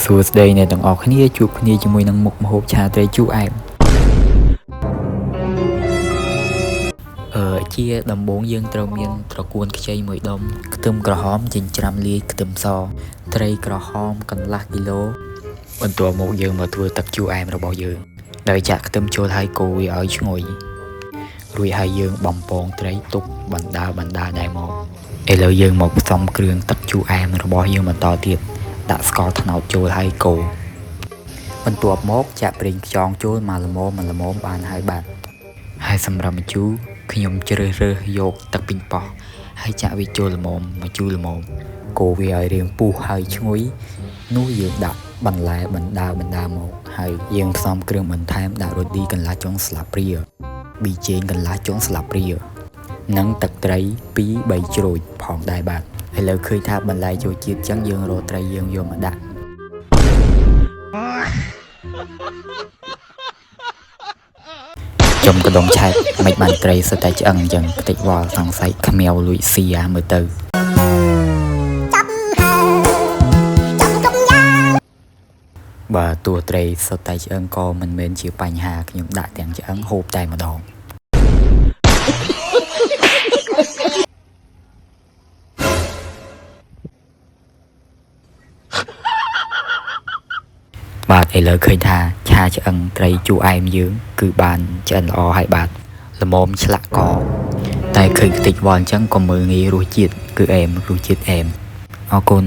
សួស្តីអ្នកទាំងអស់គ្នាជួបគ្នាជាមួយនឹងមុខម្ហូបឆាត្រីជូរអែមជាដំបូងយើងត្រូវមានត្រកួនខ្ចីមួយដុំខ្ទឹមក្រហមចិញ្ច្រាំលាយខ្ទឹមសត្រីក្រហមកន្លះគីឡូបន្ទាប់មកយើងមកធ្វើទឹកជូរអែមរបស់យើងដោយចាក់ខ្ទឹមចូលហើយកូរវាឲ្យឈ្ងុយរួចហើយយើងបំពងត្រីទុកបណ្ដើដែរមកឥឡូវយើងមកផ្សំគ្រឿងទឹកជូរអែមរបស់យើងបន្តទៀតដាក់ស្ករត្នោតចូលហើយកូរបន្ទាប់មកចាក់ប្រេងខ្យងចូលមកល្មមបានហើយបាទហើយសម្រាប់ម្ជូរខ្ញុំជ្រើសរើសយកទឹកពីងប៉ោះហើយចាក់វាចូលល្មមម្ជូរល្មមកូរវាឲ្យរាងពុះហើយឈ្ងុយនោះយើងដាក់បន្លែបណ្ដើមកហើយយើងផ្សំគ្រឿងបន្ថែមដាក់រ៉ូឌីកន្លះចុងស្លាបព្រាប៊ីចេងកន្លះចុងស្លាបព្រានិងទឹកត្រី 2-3 ជ្រោយផងដែរបាទឥឡូវឃើញថាបន្លែចូលជាតិចឹងយើងរកត្រីយើងយកមកដាក់ចំកដុងឆែកមិនបានត្រីសុទ្ធតែឆ្អឹងអញ្ចឹងខ្ទេចវល់សង្ស័យខ្មៅលួចស៊ីអាមើលទៅបើតួត្រីសុទ្ធតែឆ្អឹងក៏មិនមែនជាបញ្ហាខ្ញុំដាក់ទាំងឆ្អឹងហូបតែម្ដងបាទឥឡូវឃើញថាឆាឆ្អឹងត្រីជូរអែមយើងគឺបានឆ្អិនល្អហើយបាទល្មមឆ្លាក់កតែឃើញខ្ទេចវល់អញ្ចឹងក៏មើលងាយរសជាតិគឺអែមរសជាតិអែមអរគុណ